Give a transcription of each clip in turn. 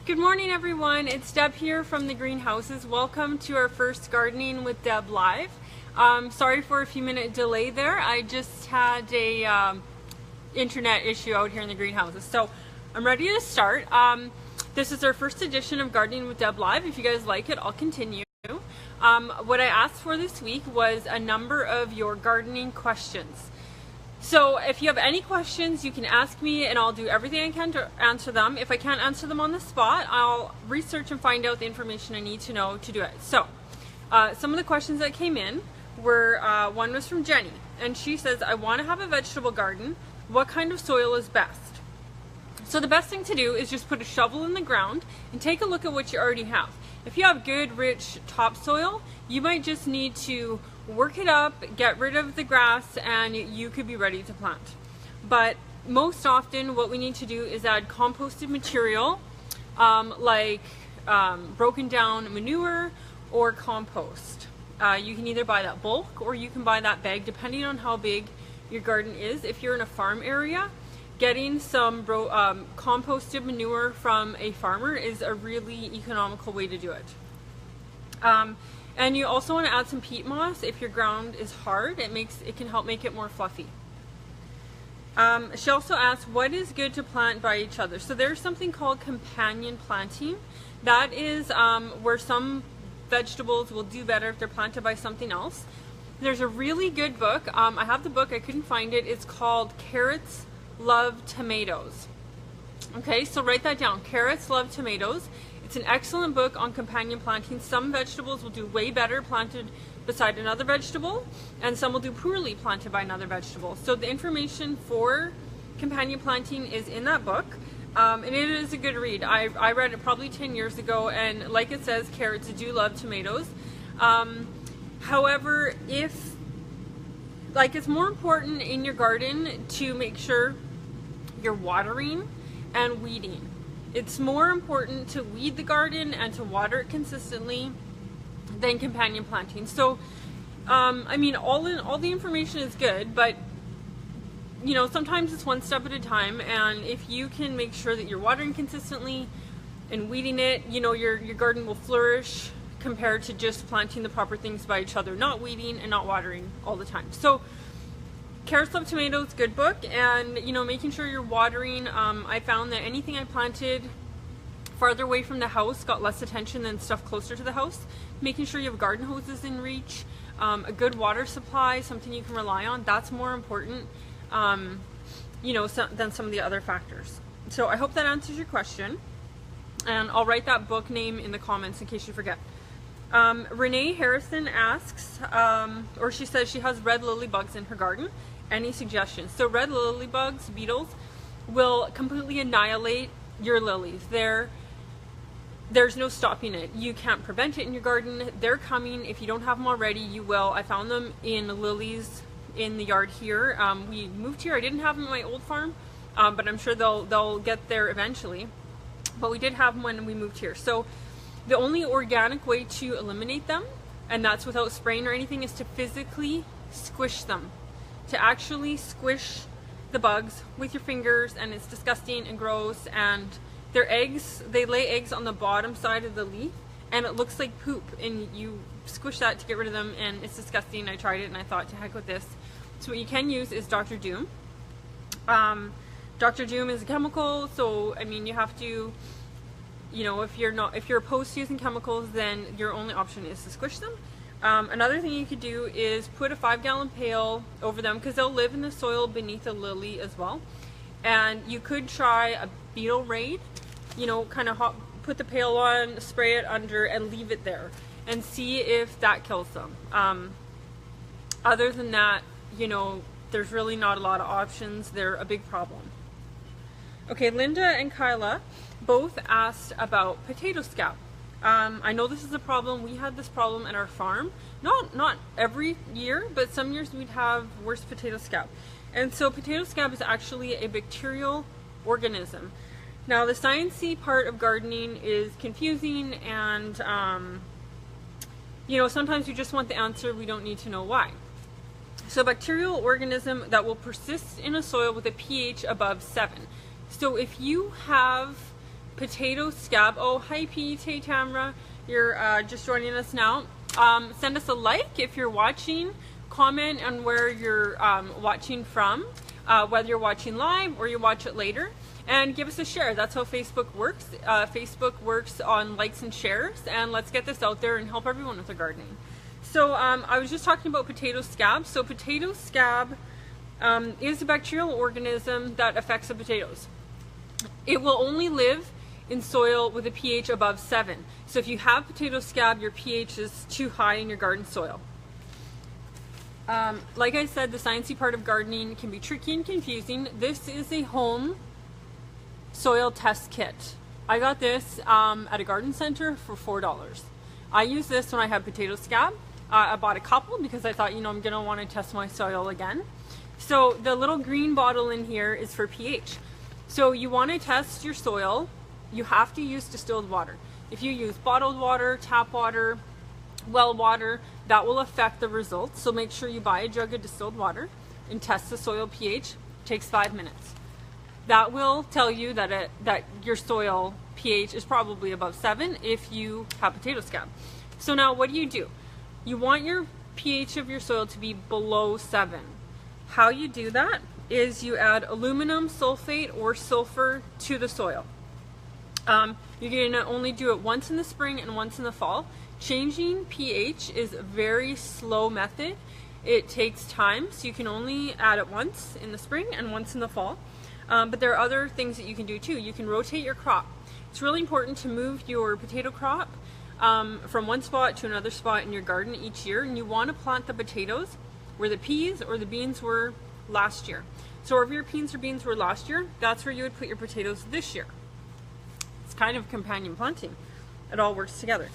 Good morning everyone, it's Deb here from the greenhouses. Welcome to our first Gardening with Deb Live. Sorry for a few minute delay there. I just had a internet issue out here in the greenhouses. So I'm ready to start. This is our first edition of Gardening with Deb Live. If you guys like it, I'll continue. What I asked for this week was a number of your gardening questions. So if you have any questions, you can ask me and I'll do everything I can to answer them. If I can't answer them on the spot, I'll research and find out the information I need to know to do it. So some of the questions that came in were, one was from Jenny, and she says, I want to have a vegetable garden. What kind of soil is best? So the best thing to do is just put a shovel in the ground and take a look at what you already have. If you have good, rich topsoil, you might just need to work it up, get rid of the grass, and you could be ready to plant. But most often what we need to do is add composted material like broken down manure or compost. You can either buy that bulk or you can buy that bag depending on how big your garden is. If you're in a farm area, getting some composted manure from a farmer is a really economical way to do it. And you also want to add some peat moss if your ground is hard. It can help make it more fluffy. She also asked, what is good to plant by each other? So there's something called companion planting. That is where some vegetables will do better if they're planted by something else. There's a really good book. I have the book, I couldn't find it. It's called Carrots Love Tomatoes. Okay, so write that down. Carrots Love Tomatoes. It's an excellent book on companion planting. Some vegetables will do way better planted beside another vegetable, and some will do poorly planted by another vegetable. So the information for companion planting is in that book, and it is a good read. I read it probably 10 years ago, and like it says, carrots do love tomatoes. However, it's more important in your garden to make sure you're watering and weeding. It's more important to weed the garden and to water it consistently than companion planting. So, I mean, all the information is good, but you know, sometimes it's one step at a time. And if you can make sure that you're watering consistently and weeding it, you know, your garden will flourish compared to just planting the proper things by each other, not weeding and not watering all the time. So, Carrots Love Tomatoes, good book, and you know, making sure you're watering. I found that anything I planted farther away from the house got less attention than stuff closer to the house. Making sure you have garden hoses in reach, a good water supply, something you can rely on, that's more important, you know, than some of the other factors. So I hope that answers your question, and I'll write that book name in the comments in case you forget. Renee Harrison asks, or she says she has red lily bugs in her garden. Any suggestions? So red lily bugs, beetles, will completely annihilate your lilies. There's no stopping it. You can't prevent it in your garden. They're coming. If you don't have them already, you will. I found them in lilies in the yard here. We moved here. I didn't have them in my old farm, but I'm sure they'll get there eventually. But we did have them when we moved here. So the only organic way to eliminate them, and that's without spraying or anything, is to physically squish them. To actually squish the bugs with your fingers, and it's disgusting and gross, and their eggs, they lay eggs on the bottom side of the leaf, and it looks like poop, and you squish that to get rid of them, and it's disgusting. I tried it and I thought, to heck with this. So what you can use is Dr. Doom. Dr. Doom is a chemical, so I mean, you have to, you know, if you're opposed to using chemicals, then your only option is to squish them. Another thing you could do is put a 5-gallon pail over them, because they'll live in the soil beneath a lily as well. And you could try a beetle raid, you know, kind of put the pail on, spray it under, and leave it there, and see if that kills them. Other than that, you know, there's really not a lot of options. They're a big problem. Okay, Linda and Kyla both asked about potato scab. I know this is a problem. We had this problem at our farm. Not every year, but some years we'd have worse potato scab. And so potato scab is actually a bacterial organism. Now the sciencey part of gardening is confusing, and you know, sometimes you just want the answer. We don't need to know why. So bacterial organism that will persist in a soil with a pH above 7. So if you have potato scab. Oh, hi Pete, hey Tamra, you're just joining us now. Send us a like if you're watching, comment on where you're watching from, whether you're watching live or you watch it later, and give us a share. That's how Facebook works. Facebook works on likes and shares, and let's get this out there and help everyone with their gardening. So I was just talking about potato scab. So potato scab is a bacterial organism that affects the potatoes. It will only live in soil with a pH above 7. So if you have potato scab, your pH is too high in your garden soil. Like I said, the sciencey part of gardening can be tricky and confusing. This is a home soil test kit. I got this at a garden center for $4. I use this when I have potato scab. I bought a couple because I thought, you know, I'm going to want to test my soil again. So the little green bottle in here is for pH. So you want to test your soil, you have to use distilled water. If you use bottled water, tap water, well water, that will affect the results. So make sure you buy a jug of distilled water and test the soil pH. It takes 5 minutes. That will tell you that your soil pH is probably above 7 if you have potato scab. So now what do? You want your pH of your soil to be below 7. How you do that is you add aluminum sulfate or sulfur to the soil. You're going to only do it once in the spring and once in the fall. Changing pH is a very slow method. It takes time, so you can only add it once in the spring and once in the fall. But there are other things that you can do too. You can rotate your crop. It's really important to move your potato crop from one spot to another spot in your garden each year, and you want to plant the potatoes where the peas or the beans were last year. So wherever your peas or beans were last year, that's where you would put your potatoes this year. It's kind of companion planting. It all works together.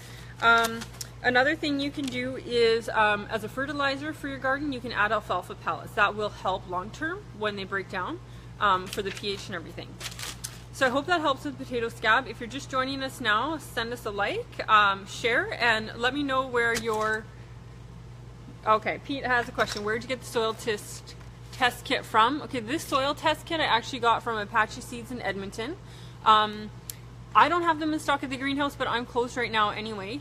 Another thing you can do is as a fertilizer for your garden, you can add alfalfa pellets. That will help long term when they break down for the pH and everything. So I hope that helps with potato scab. If you're just joining us now, send us a like, share, and let me know where you're... Okay, Pete has a question. Where did you get the soil test kit from? Okay, this soil test kit I actually got from Apache Seeds in Edmonton. I don't have them in stock at the greenhouse, but I'm closed right now anyway.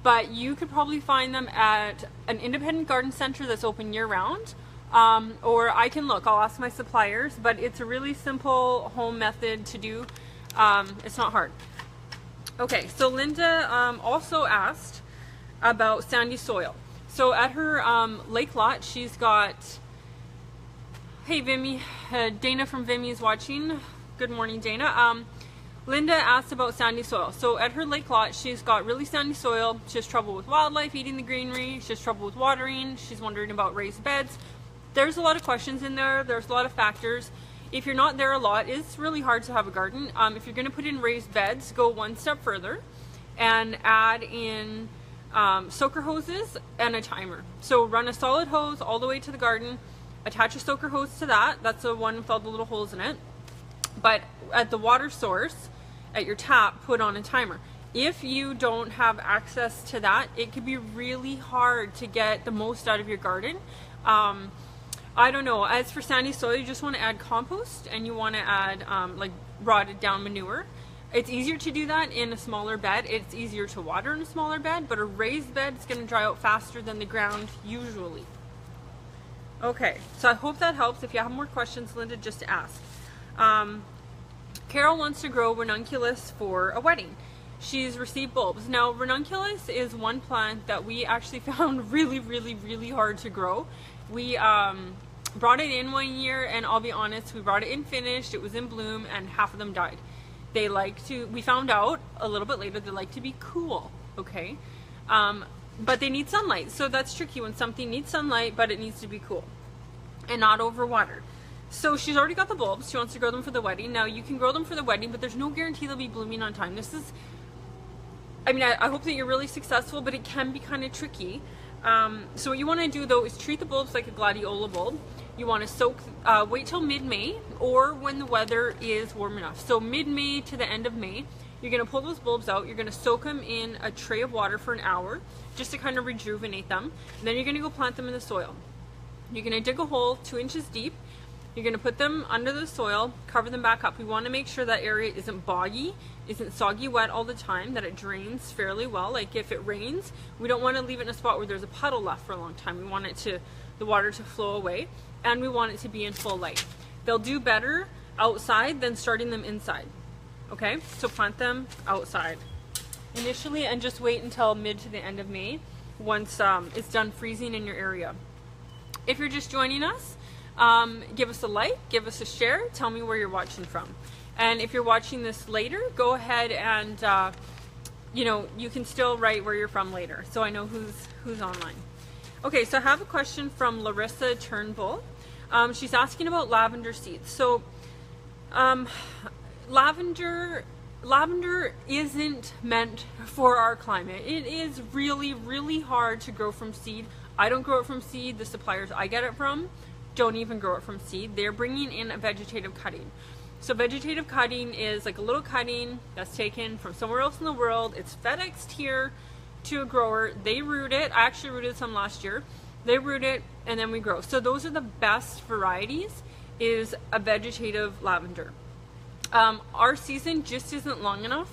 But you could probably find them at an independent garden center that's open year-round. Or I can look, I'll ask my suppliers, but it's a really simple home method to do. It's not hard. Okay, so Linda also asked about sandy soil. So at her lake lot, she's got, hey Vimy, Dana from Vimy is watching. Good morning, Dana. Linda asked about sandy soil. So at her lake lot, she's got really sandy soil. She has trouble with wildlife eating the greenery. She has trouble with watering. She's wondering about raised beds. There's a lot of questions in there. There's a lot of factors. If you're not there a lot, it's really hard to have a garden. If you're going to put in raised beds, go one step further and add in soaker hoses and a timer. So run a solid hose all the way to the garden, attach a soaker hose to that. That's the one with all the little holes in it. But at the water source, at your tap, put on a timer. If you don't have access to that, it can be really hard to get the most out of your garden. I don't know. As for sandy soil, you just want to add compost and you want to add like rotted down manure. It's easier to do that in a smaller bed. It's easier to water in a smaller bed, but a raised bed is going to dry out faster than the ground usually. Okay, so I hope that helps. If you have more questions, Linda, just ask. Carol wants to grow ranunculus for a wedding. She's received bulbs. Now, ranunculus is one plant that we actually found really hard to grow. We brought it in one year, and I'll be honest, we brought it in finished, it was in bloom, and half of them died. They like to, we found out a little bit later, they like to be cool, okay? But they need sunlight, so that's tricky when something needs sunlight, but it needs to be cool and not overwatered. So she's already got the bulbs. She wants to grow them for the wedding. Now, you can grow them for the wedding, but there's no guarantee they'll be blooming on time. This is, I mean, I hope that you're really successful, but it can be kind of tricky. So what you want to do though is treat the bulbs like a gladiola bulb. You want to soak, wait till mid-May or when the weather is warm enough. So mid-May to the end of May, you're going to pull those bulbs out. You're going to soak them in a tray of water for an hour just to kind of rejuvenate them. And then you're going to go plant them in the soil. You're going to dig a hole 2 inches deep You're going to put them under the soil, cover them back up. We want to make sure that area isn't boggy, isn't soggy wet all the time, that it drains fairly well. Like if it rains, we don't want to leave it in a spot where there's a puddle left for a long time. We want the water to flow away, and we want it to be in full light. They'll do better outside than starting them inside. Okay, so plant them outside initially and just wait until mid to the end of May once it's done freezing in your area. If you're just joining us, give us a like, give us a share, tell me where you're watching from. And if you're watching this later, go ahead and you know, you can still write where you're from later, so I know who's online. Okay, so I have a question from Larissa Turnbull. She's asking about lavender seeds. So lavender isn't meant for our climate. It is really, really hard to grow from seed. I don't grow it from seed. The suppliers I get it from don't even grow it from seed. They're bringing in a vegetative cutting. So vegetative cutting is like a little cutting that's taken from somewhere else in the world. It's FedExed here to a grower. They root it. I actually rooted some last year. They root it and then we grow. So those are the best varieties, is a vegetative lavender. Our season just isn't long enough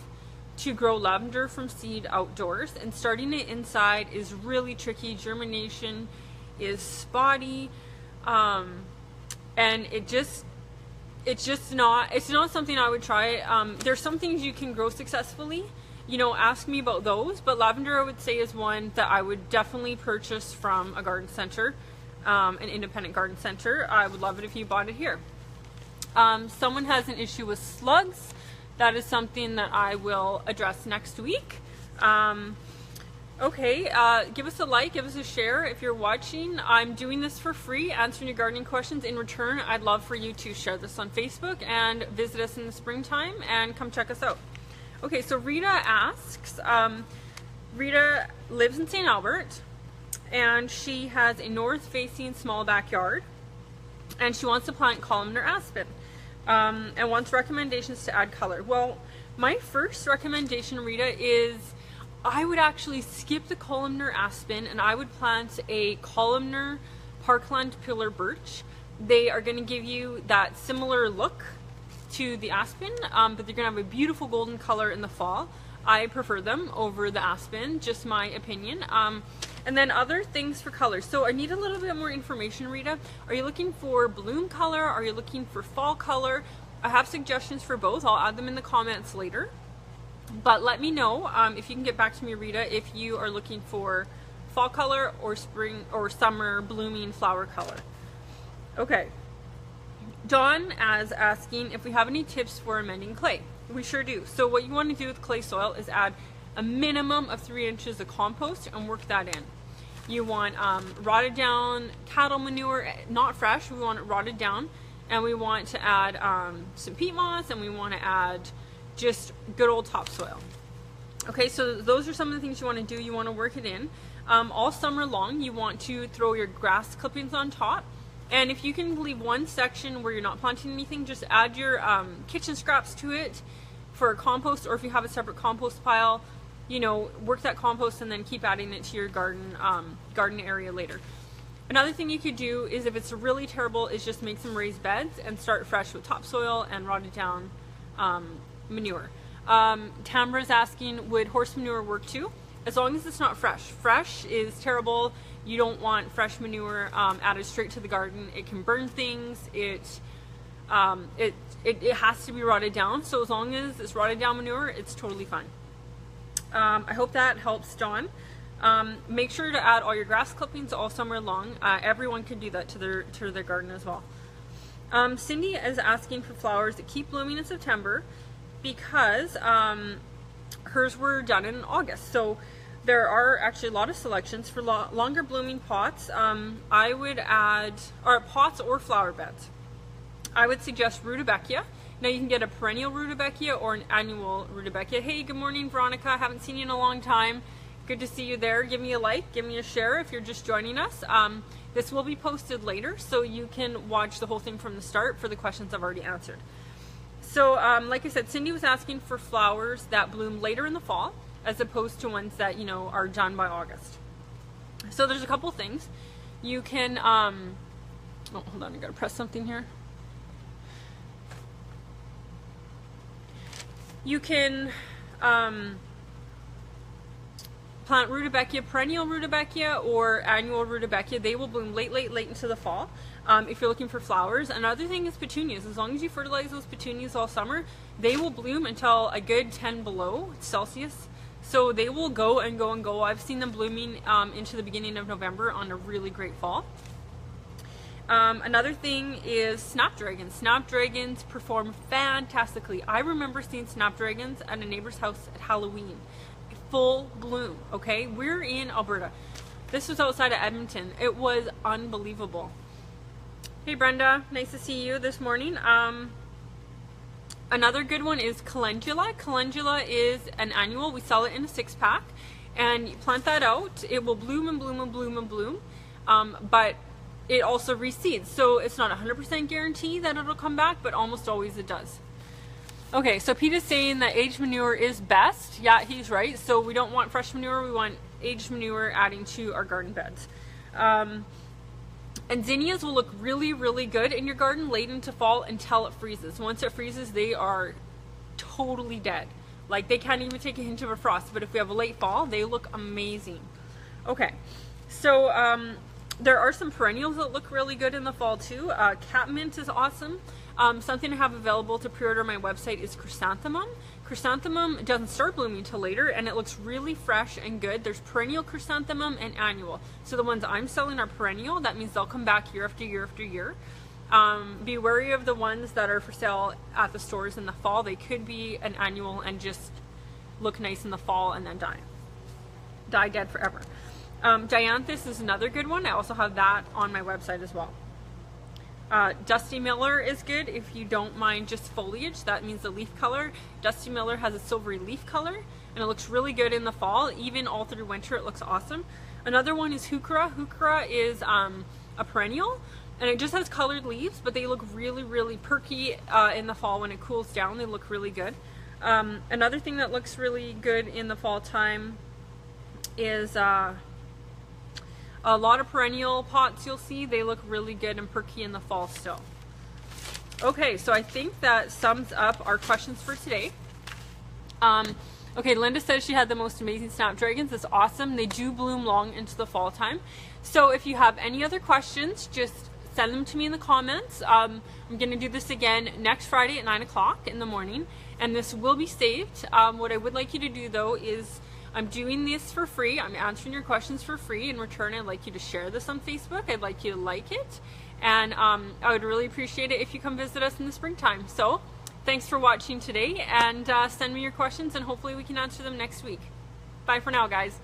to grow lavender from seed outdoors, and starting it inside is really tricky. Germination is spotty, and it's not something I would try. There's some things you can grow successfully, you know, ask me about those, but lavender I would say is one that I would definitely purchase from a garden center, an independent garden center. I would love it if you bought it here. Someone has an issue with slugs. That is something that I will address next week. Okay, give us a like, give us a share if you're watching. I'm doing this for free, answering your gardening questions. In return, I'd love for you to share this on Facebook and visit us in the springtime and come check us out. Okay, so Rita asks, Rita lives in St. Albert and she has a north-facing small backyard and she wants to plant columnar aspen. And wants recommendations to add color. Well, my first recommendation, Rita, is I would actually skip the columnar aspen and I would plant a columnar parkland pillar birch. They are going to give you that similar look to the aspen, but they're going to have a beautiful golden color in the fall. I prefer them over the aspen, just my opinion. And then other things for color. So I need a little bit more information, Rita. Are you looking for bloom color? Are you looking for fall color? I have suggestions for both. I'll add them in the comments later. But let me know if you can get back to me, Rita, if you are looking for fall color or spring or summer blooming flower color. Okay. Dawn is asking if we have any tips for amending clay. We sure do. So what you want to do with clay soil is add a minimum of 3 inches of compost and work that in. You want rotted down cattle manure, not fresh, we want it rotted down, and we want to add some peat moss, and we want to add just good old topsoil. Okay, so those are some of the things you want to do. You want to work it in. All summer long, you want to throw your grass clippings on top, and if you can leave one section where you're not planting anything, just add your kitchen scraps to it for compost, or if you have a separate compost pile, you know, work that compost and then keep adding it to your garden area later. Another thing you could do is, if it's really terrible, is just make some raised beds and start fresh with topsoil and rotted down manure. Tamra's asking, would horse manure work too? As long as it's not fresh. Fresh is terrible. You don't want fresh manure added straight to the garden. It can burn things. It has to be rotted down. So as long as it's rotted down manure, it's totally fine. I hope that helps, Dawn. Make sure to add all your grass clippings all summer long. Everyone can do that to their garden as well. Cindy is asking for flowers that keep blooming in September because hers were done in August. So there are actually a lot of selections for longer blooming pots. I would add, or pots or flower beds. I would suggest rutabaga. Now you can get a perennial rutabaga or an annual rutabaga. Hey, good morning, Veronica. I haven't seen you in a long time. Good to see you there. Give me a like, give me a share if you're just joining us. This will be posted later, so you can watch the whole thing from the start for the questions I've already answered. So, like I said, Cindy was asking for flowers that bloom later in the fall, as opposed to ones that, you know, are done by August. So there's a couple things. You can, oh, hold on, I gotta press something here. You can plant rutabaga, perennial rutabaga or annual rutabaga. They will bloom late into the fall if you're looking for flowers. Another thing is petunias. As long as you fertilize those petunias all summer, they will bloom until a good 10 below Celsius. So they will go and go and go. I've seen them blooming into the beginning of November on a really great fall. Another thing is snapdragons. Snapdragons perform fantastically. I remember seeing snapdragons at a neighbor's house at Halloween. Full bloom, okay? We're in Alberta. This was outside of Edmonton. It was unbelievable. Hey Brenda, nice to see you this morning. Another good one is Calendula. Calendula is an annual. We sell it in a 6-pack, and you plant that out. It will bloom and bloom and bloom and bloom, but it also reseeds. So it's not 100% guarantee that it'll come back, but almost always it does. Okay, so Pete is saying that aged manure is best. Yeah, he's right. So we don't want fresh manure. We want aged manure adding to our garden beds. And zinnias will look really, really good in your garden late into fall until it freezes. Once it freezes, they are totally dead. Like, they can't even take a hint of a frost. But if we have a late fall, they look amazing. Okay, so there are some perennials that look really good in the fall too. Catmint is awesome. Something I have available to pre-order on my website is chrysanthemum. Chrysanthemum doesn't start blooming till later, and it looks really fresh and good. There's perennial chrysanthemum and annual. So the ones I'm selling are perennial. That means they'll come back year after year after year. Be wary of the ones that are for sale at the stores in the fall. They could be an annual and just look nice in the fall and then die dead forever. Dianthus is another good one. I also have that on my website as well. Dusty Miller is good if you don't mind just foliage. That means the leaf color. Dusty Miller has a silvery leaf color, and it looks really good in the fall. Even all through winter, it looks awesome. Another one is Heuchera. Heuchera is a perennial, and it just has colored leaves, but they look really, really perky in the fall. When it cools down, they look really good. Another thing that looks really good in the fall time is a lot of perennial pots you'll see. They look really good and perky in the fall still. Okay, so I think that sums up our questions for today. Okay, Linda says she had the most amazing snapdragons. That's awesome. They do bloom long into the fall time. So if you have any other questions, just send them to me in the comments. I'm going to do this again next Friday at 9 o'clock in the morning, and this will be saved. What I would like you to do though is, I'm doing this for free. I'm answering your questions for free. In return, I'd like you to share this on Facebook. I'd like you to like it. And I would really appreciate it if you come visit us in the springtime. So thanks for watching today, and send me your questions, and hopefully we can answer them next week. Bye for now, guys.